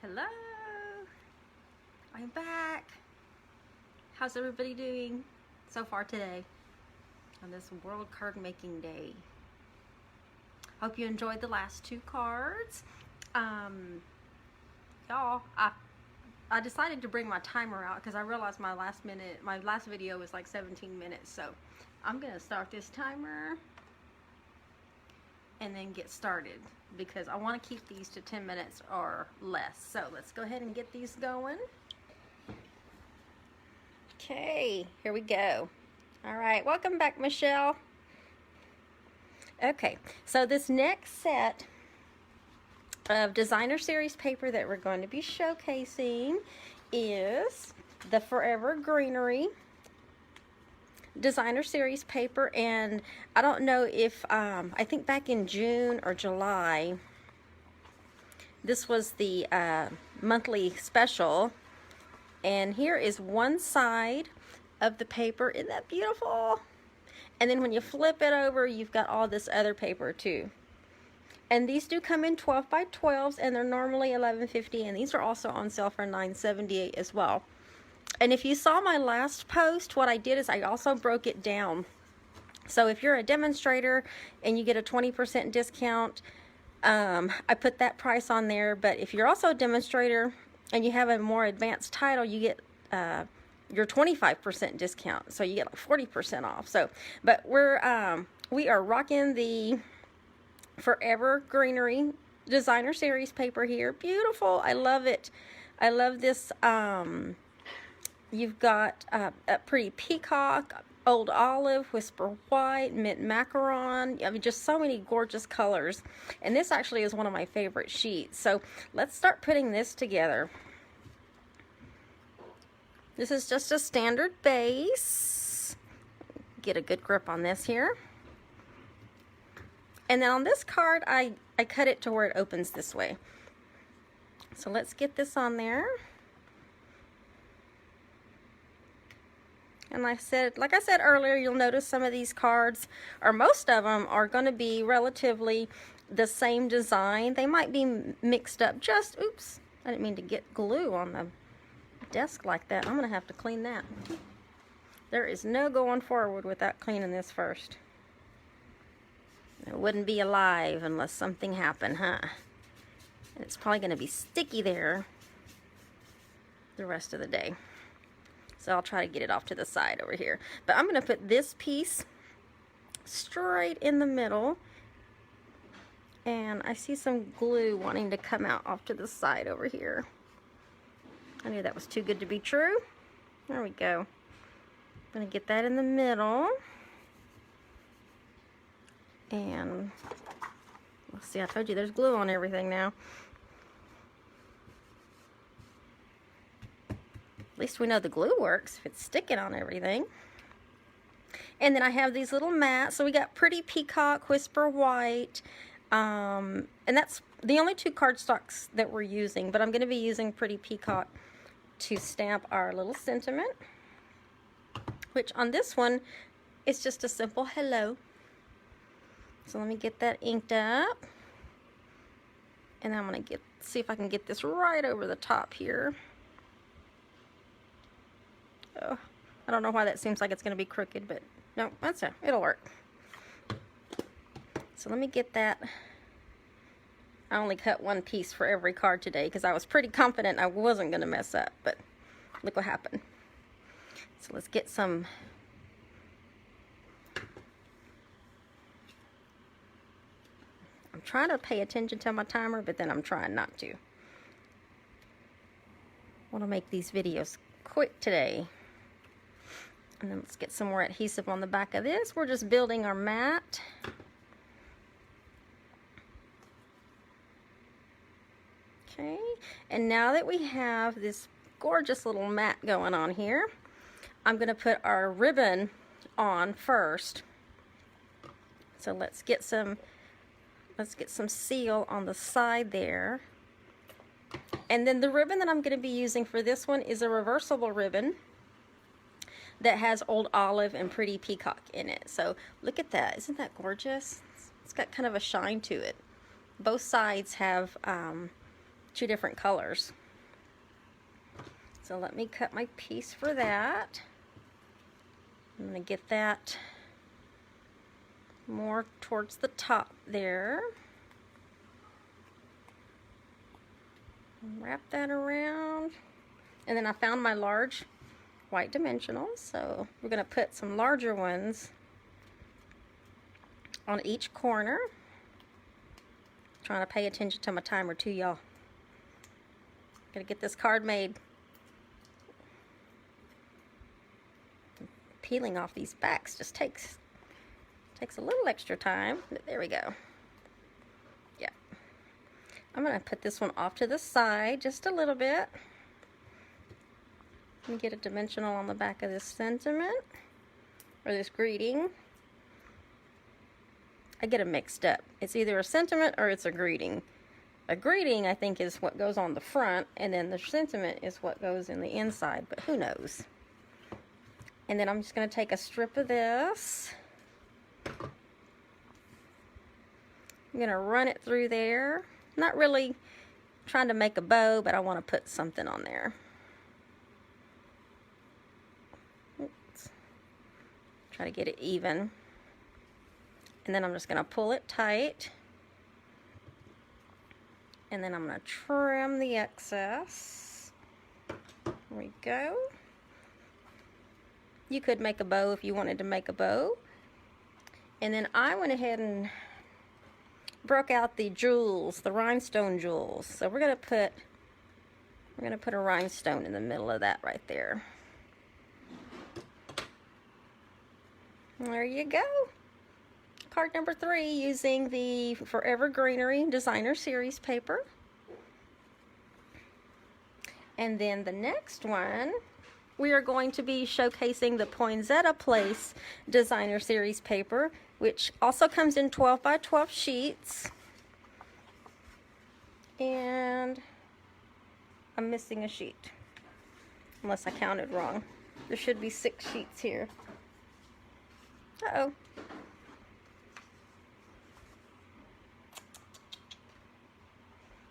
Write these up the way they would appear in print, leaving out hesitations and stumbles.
Hello, I'm back. How's everybody doing so far today on this World Card Making Day? Hope you enjoyed the last two cards. Y'all, I decided to bring my timer out because I realized my last video was like 17 minutes, so I'm gonna start this timer and then get started because I want to keep these to 10 minutes or less. So let's go ahead and get these going. Okay, here we go. All right, welcome back, Michelle. Okay, so this next set of designer series paper that we're going to be showcasing is the Forever Greenery designer series paper, and I don't know if I think back in June or July this was the monthly special, and here is one side of the paper. Isn't that beautiful? And then when you flip it over, you've got all this other paper too. And these do come in 12 by 12s, and they're normally $11.50, and these are also on sale for $9.78 as well. And if you saw my last post, what I did is I also broke it down. So if you're a demonstrator and you get a 20% discount, I put that price on there. But if you're also a demonstrator and you have a more advanced title, you get your 25% discount. So you get like 40% off. So, but we are rocking the Forever Greenery designer series paper here. Beautiful. I love it. I love this. You've got a pretty peacock, old olive, whisper white, mint macaron. I mean, just so many gorgeous colors. And this actually is one of my favorite sheets. So let's start putting this together. This is just a standard base. Get a good grip on this here. And then on this card, I cut it to where it opens this way. So let's get this on there. And like I said earlier, you'll notice some of these cards, or most of them, are going to be relatively the same design. They might be mixed up just, oops, I didn't mean to get glue on the desk like that. I'm going to have to clean that. There is no going forward without cleaning this first. It wouldn't be alive unless something happened, huh? And it's probably going to be sticky there the rest of the day. So I'll try to get it off to the side over here. But I'm going to put this piece straight in the middle. And I see some glue wanting to come out off to the side over here. I knew that was too good to be true. There we go. I'm going to get that in the middle. And let's see, I told you there's glue on everything now. At least we know the glue works if it's sticking on everything. And then I have these little mats. So we got Pretty Peacock, Whisper White. And that's the only two cardstocks that we're using. But I'm going to be using Pretty Peacock to stamp our little sentiment. Which on this one, it's just a simple hello. So let me get that inked up. And I'm going to see if I can get this right over the top here. Oh, I don't know why that seems like it's going to be crooked, but no, it'll work. So let me get that. I only cut one piece for every card today because I was pretty confident I wasn't going to mess up, but look what happened. So let's get some. I'm trying to pay attention to my timer, but then I'm trying not to. I want to make these videos quick today. And then let's get some more adhesive on the back of this. We're just building our mat. Okay, and now that we have this gorgeous little mat going on here, I'm going to put our ribbon on first. So let's get some seal on the side there. And then the ribbon that I'm going to be using for this one is a reversible ribbon that has Old Olive and Pretty Peacock in it. So look at that. Isn't that gorgeous? It's got kind of a shine to it. Both sides have 2 different colors. So let me cut my piece for that. I'm going to get that more towards the top there. Wrap that around. And then I found my large white dimensionals, so we're going to put some larger ones on each corner. Trying to pay attention to my timer too, y'all. Gotta get this card made. Peeling off these backs just takes a little extra time. There we go. Yeah. I'm gonna put this one off to the side just a little bit. Let me get a dimensional on the back of this sentiment, or this greeting. I get them mixed up. It's either a sentiment or it's a greeting. A greeting, I think, is what goes on the front, and then the sentiment is what goes in the inside, but who knows. And then I'm just going to take a strip of this. I'm going to run it through there. Not really trying to make a bow, but I want to put something on there. Oops. Try to get it even. And then I'm just going to pull it tight. And then I'm going to trim the excess. There we go. You could make a bow if you wanted to make a bow. And then I went ahead and broke out the jewels, the rhinestone jewels. So we're going to put a rhinestone in the middle of that right there. There you go. Card number 3 using the Forever Greenery Designer Series paper. And then the next one, we are going to be showcasing the Poinsettia Place Designer Series paper, which also comes in 12 by 12 sheets. And I'm missing a sheet, unless I counted wrong. There should be 6 sheets here. Uh-oh.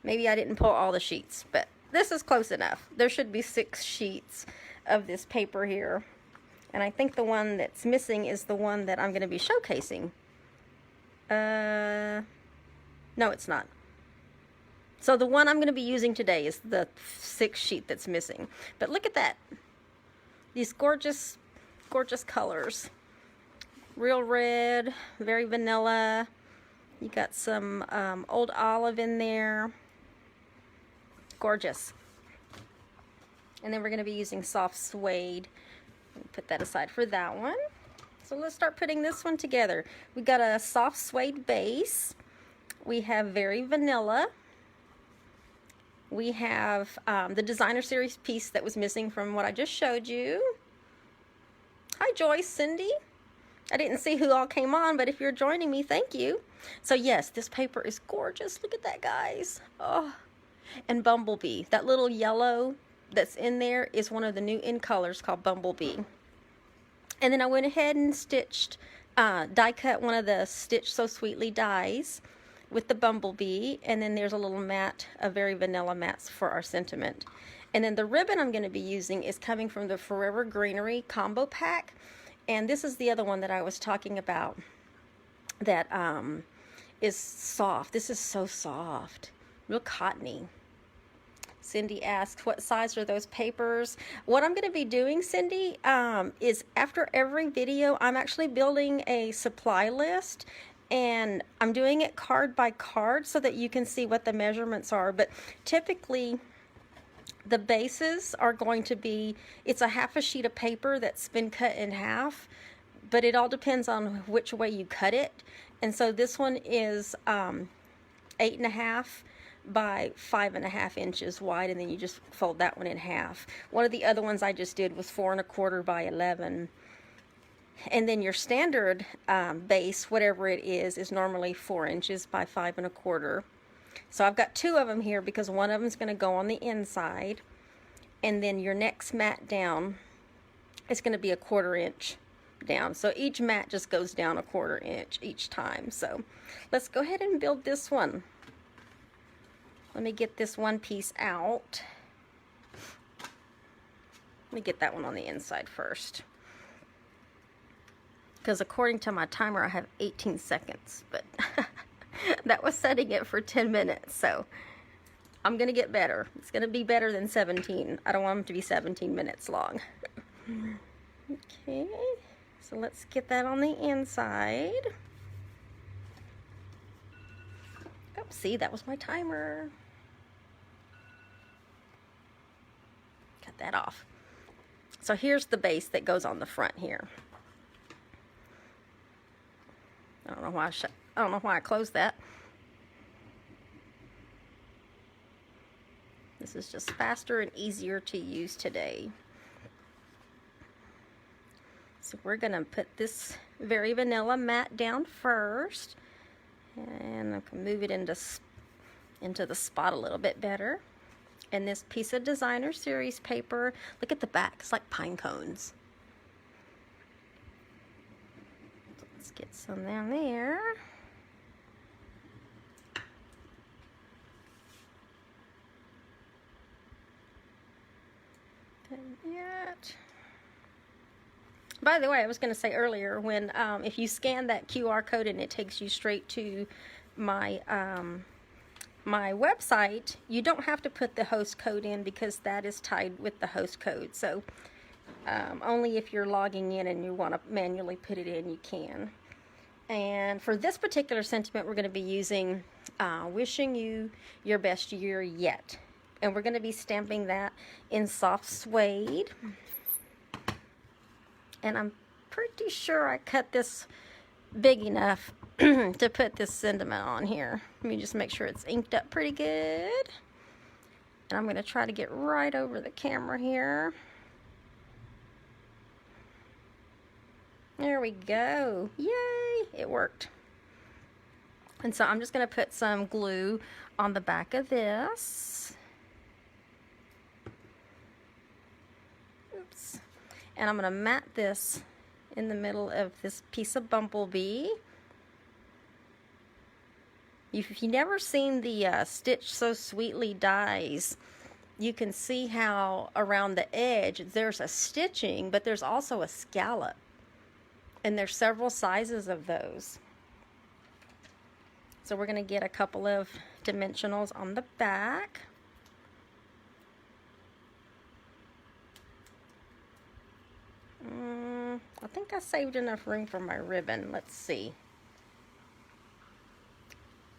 Maybe I didn't pull all the sheets, but this is close enough. There should be 6 sheets of this paper here. And I think the one that's missing is the one that I'm going to be showcasing. No, it's not. So the one I'm going to be using today is the 6th sheet that's missing. But look at that. These gorgeous, gorgeous colors. Real red, very vanilla. You got some old olive in there. Gorgeous. And then we're going to be using soft suede. Put that aside for that one. So let's start putting this one together. We got a soft suede base. We have very vanilla. We have the Designer Series piece that was missing from what I just showed you. Hi Joyce, Cindy. I didn't see who all came on, but if you're joining me, thank you. So yes, this paper is gorgeous. Look at that, guys. Oh. And Bumblebee, that little yellow that's in there is one of the new in colors called Bumblebee. And then I went ahead and stitched, die cut one of the Stitch So Sweetly dies with the Bumblebee. And then there's a little mat, a very vanilla mats for our sentiment. And then the ribbon I'm going to be using is coming from the Forever Greenery combo pack. And this is the other one that I was talking about that is soft. This is so soft, real cottony. Cindy asks, what size are those papers? What I'm going to be doing, Cindy, is after every video, I'm actually building a supply list, and I'm doing it card by card so that you can see what the measurements are. But typically, the bases are going to be, it's a half a sheet of paper that's been cut in half, but it all depends on which way you cut it. And so this one is 8.5 by 5.5 inches wide, and then you just fold that one in half. One of the other ones I just did was 4.25 by 11. And then your standard base, whatever it is normally 4 inches by 5.25. So I've got 2 of them here because one of them is going to go on the inside, and then your next mat down is going to be 1/4 inch down. So each mat just goes down 1/4 inch each time. So let's go ahead and build this one. Let me get this one piece out. Let me get that one on the inside first. Because according to my timer, I have 18 seconds, but that was setting it for 10 minutes, so I'm going to get better. It's going to be better than 17. I don't want them to be 17 minutes long. Okay, so let's get that on the inside. Oh, see, that was my timer. Cut that off. So here's the base that goes on the front here. I don't know why I closed that. This is just faster and easier to use today. So we're gonna put this very vanilla matte down first, and I can move it into the spot a little bit better. And this piece of designer series paper, look at the back, it's like pine cones. So let's get some down there. Yet. By the way, I was going to say earlier, when if you scan that QR code and it takes you straight to my my website, you don't have to put the host code in because that is tied with the host code. So only if you're logging in and you want to manually put it in, you can. And for this particular sentiment, we're going to be using Wishing You Your Best Year Yet. And we're going to be stamping that in soft suede. And I'm pretty sure I cut this big enough to put this sentiment on here. Let me just make sure it's inked up pretty good. And I'm going to try to get right over the camera here. There we go. Yay! It worked. And so I'm just going to put some glue on the back of this. Oops. And I'm going to mat this in the middle of this piece of bumblebee. If you've never seen the Stitch So Sweetly dies, you can see how around the edge there's a stitching, but there's also a scallop. And there's several sizes of those. So we're going to get a couple of dimensionals on the back. I think I saved enough room for my ribbon. Let's see.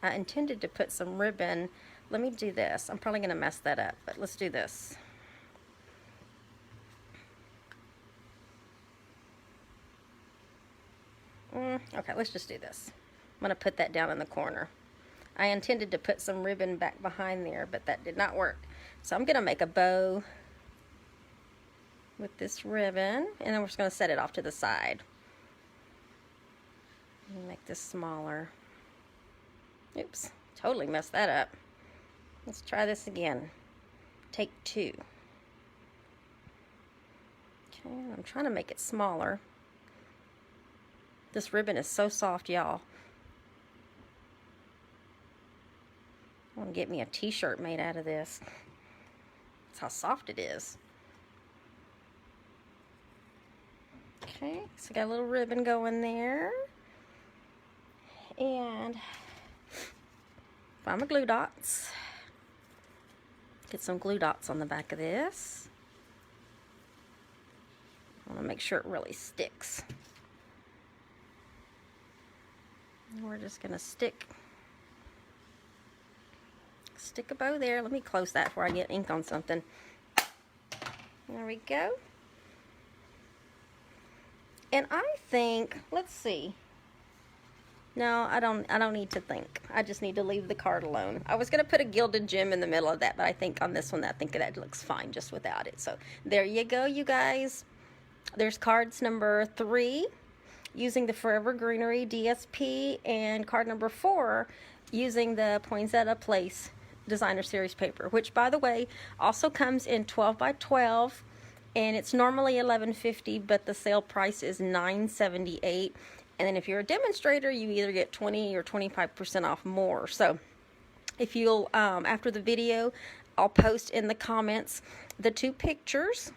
I intended to put some ribbon. Let me do this. I'm probably going to mess that up, but let's do this. Okay, let's just do this. I'm going to put that down in the corner. I intended to put some ribbon back behind there, but that did not work. So I'm going to make a bow with this ribbon, and then we're just going to set it off to the side. Make this smaller. Oops, totally messed that up. Let's try this again. Take 2. Okay, I'm trying to make it smaller. This ribbon is so soft, y'all. I want to get me a t-shirt made out of this. That's how soft it is. Okay, so got a little ribbon going there. And find my glue dots. Get some glue dots on the back of this. I want to make sure it really sticks. We're just going to stick a bow there. Let me close that before I get ink on something. There we go. And I think, let's see. No, I don't need to think. I just need to leave the card alone. I was going to put a gilded gem in the middle of that, but I think on this one, I think that looks fine just without it. So there you go, you guys. There's cards number 3. Using the Forever Greenery DSP, and card number 4 using the Poinsettia Place Designer Series paper, which by the way also comes in 12 by 12, and it's normally $11.50, but the sale price is $9.78. And then if you're a demonstrator, you either get 20 or 25% off more. So If you'll, after the video, I'll post in the comments the 2 pictures,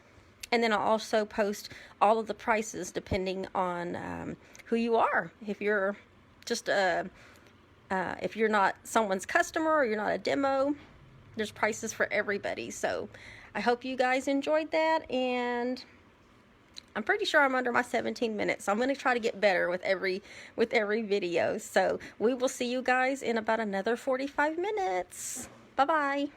and then I'll also post all of the prices depending on who you are. If you're just if you're not someone's customer or you're not a demo, there's prices for everybody. So I hope you guys enjoyed that, and I'm pretty sure I'm under my 17 minutes, so I'm going to try to get better with every video. So we will see you guys in about another 45 minutes. Bye-bye.